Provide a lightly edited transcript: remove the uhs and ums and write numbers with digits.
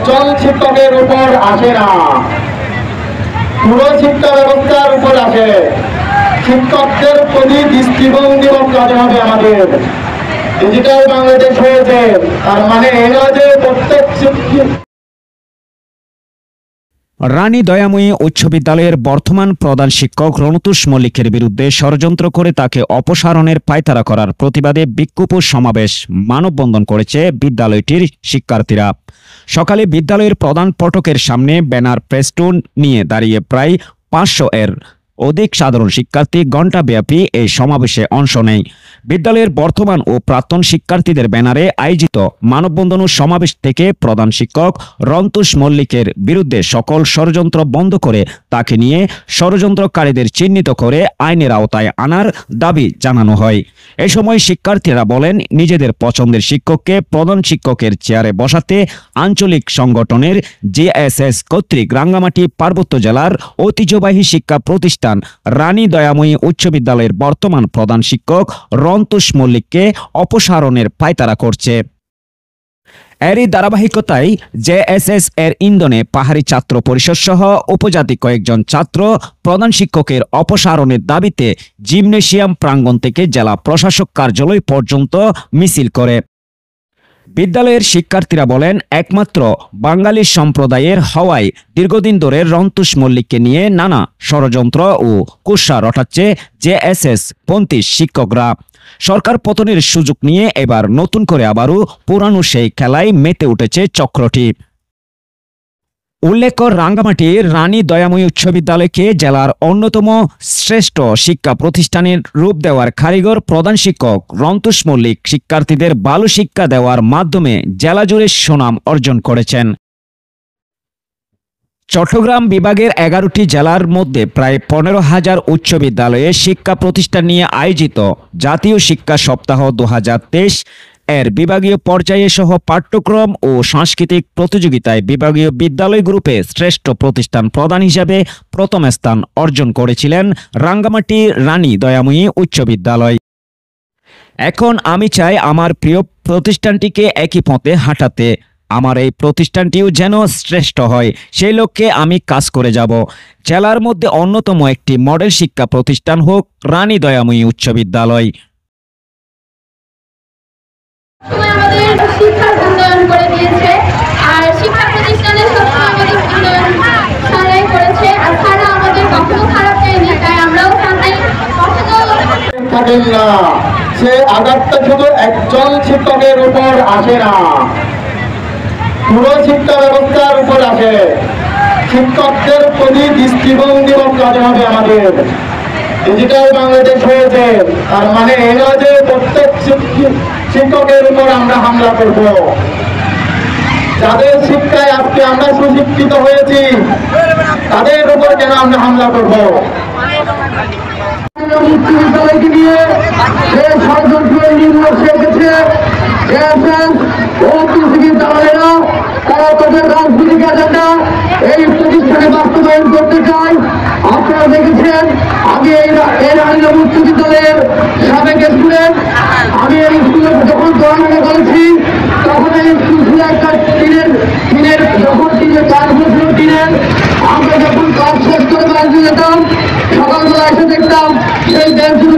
একজন শিক্ষকের উপর আসে না, পুরো শিক্ষা ব্যবস্থার উপর আসে। শিক্ষকদের প্রতি দৃষ্টিভঙ্গি বদলাতে হবে আমাদের। ডিজিটাল বাংলাদেশ হয়েছে, তার মানে এই নয় যে প্রত্যেক শিক্ষক। রানী দয়াময়ী উচ্চ বিদ্যালয়ের বর্তমান প্রধান শিক্ষক রণতুষ মল্লিকের বিরুদ্ধে ষড়যন্ত্র করে তাকে অপসারণের পায়তারা করার প্রতিবাদে বিক্ষোভ সমাবেশ মানববন্ধন করেছে বিদ্যালয়টির শিক্ষার্থীরা। সকালে বিদ্যালয়ের প্রধান ফটকের সামনে ব্যানার ফেস্টুন নিয়ে দাঁড়িয়ে প্রায় 500 এর অধিক সাধারণ শিক্ষার্থী ঘণ্টাব্যাপী এই সমাবেশে অংশ নেয়। বিদ্যালয়ের বর্তমান ও প্রাক্তন শিক্ষার্থীদের ব্যানারে আয়োজিত মানববন্ধন সমাবেশ থেকে প্রধান শিক্ষক রণতুষ মল্লিকের বিরুদ্ধে সকল ষড়যন্ত্র বন্ধ করে তাকে নিয়ে ষড়যন্ত্রকারীদের চিহ্নিত করে আইনের আওতায় আনার দাবি জানানো হয়। এ সময় শিক্ষার্থীরা বলেন, নিজেদের পছন্দের শিক্ষককে প্রধান শিক্ষকের চেয়ারে বসাতে আঞ্চলিক সংগঠনের জেএসএস কর্তৃক রাঙ্গামাটি পার্বত্য জেলার ঐতিহ্যবাহী শিক্ষা প্রতিষ্ঠান রানী দয়াময়ী উচ্চ বিদ্যালয়ের বর্তমান প্রধান শিক্ষক রণতুষ মল্লিককে অপসারণের পায়তারা করছে। এরই ধারাবাহিকতায় জেএসএস এর ইন্ধনে পাহাড়ি ছাত্র পরিষদ সহ উপজাতি কয়েকজন ছাত্র প্রধান শিক্ষকের অপসারণের দাবিতে জিমনেশিয়াম প্রাঙ্গণ থেকে জেলা প্রশাসক কার্যালয় পর্যন্ত মিছিল করে। বিদ্যালয়ের শিক্ষার্থীরা বলেন, একমাত্র বাঙালি সম্প্রদায়ের হওয়ায় দীর্ঘদিন ধরে রণতুষ মল্লিককে নিয়ে নানা ষড়যন্ত্র ও কুৎসা রটাচ্ছে জেএসএস পন্থী শিক্ষকরা। সরকার পতনের সুযোগ নিয়ে এবার নতুন করে আবারও পুরানো সেই খেলায় মেতে উঠেছে চক্রটি। উল্লেখ্য, রাঙ্গামাটির রানী দয়াময়ী উচ্চ বিদ্যালয়কে জেলার অন্যতম শ্রেষ্ঠ শিক্ষা প্রতিষ্ঠানের রূপ দেওয়ার কারিগর প্রধান শিক্ষক রণতুষ মল্লিক শিক্ষার্থীদের ভালো শিক্ষা দেওয়ার মাধ্যমে জেলা জুড়ে সুনাম অর্জন করেছেন। চট্টগ্রাম বিভাগের 11টি জেলার মধ্যে প্রায় 15,000 উচ্চ বিদ্যালয়ে শিক্ষা প্রতিষ্ঠান নিয়ে আয়োজিত জাতীয় শিক্ষা সপ্তাহ 2023 এর বিভাগীয় পর্যায়ে সহ পাঠ্যক্রম ও সাংস্কৃতিক প্রতিযোগিতায় বিভাগীয় বিদ্যালয় গ্রুপে শ্রেষ্ঠ প্রতিষ্ঠান প্রদান হিসাবে প্রথম স্থান অর্জন করেছিলেন রাঙ্গামাটি রানী দয়াময়ী উচ্চ বিদ্যালয়। এখন আমি চাই আমার প্রিয় প্রতিষ্ঠানটিকে একই পথে হাঁটাতে। আমার এই প্রতিষ্ঠানটিও যেন শ্রেষ্ঠ হয়, সেই লক্ষ্যে আমি কাজ করে যাব। জেলার মধ্যে অন্যতম একটি মডেল শিক্ষা প্রতিষ্ঠান হোক রানী দয়াময়ী উচ্চ বিদ্যালয়। শিক্ষার উন্নয়ন করে দিয়েছে, আর শিক্ষা প্রতিষ্ঠানের সবসময় উন্নয়ন সারাই করেছে, আর সারা আমাদের কখনো খারাপ যায়নি, তাই আমরাও চাই থাকেন না। সে আঘাতটা শুধু একজন শিক্ষকের উপর আসে না, পুরো শিক্ষা ব্যবস্থার উপর আসে। শিক্ষকদের প্রতি দৃষ্টিভঙ্গি বদলাতে হবে আমাদের। ডিজিটাল বাংলাদেশ হয়েছে, তার মানে এই নয় যে প্রত্যেক শিক্ষকের উপর আমরা হামলা করব। যাদের শিক্ষায় আজকে আমরা সুশিক্ষিত হয়েছি তাদের উপর কেন আমরা হামলা করব? বিশ্ববিদ্যালয়কে নিয়ে যে ষড়যন্ত্রের নির্দেশ রেখেছে বিদ্যালয়েরা, তারা তাদের রাজনৈতিক এজেন্ডা এই প্রতিষ্ঠানে বাস্তবায়ন করতে চায়। আপনারা দেখেছেন, আগে এই রানী উচ্চ বিদ্যালয়ের সাবেক স্টুডেন্ট, আমি এই স্কুলে যখন পড়াশোনা করেছি তখন এই স্কুল ছিল একটা টিনের যখন টিনের কাজগুলো ছিল টিনের, আমরা যখন কাজ শেষ করে বাড়িতে যেতাম সকালবেলা এসে দেখতাম সেই বেঞ্চগুলো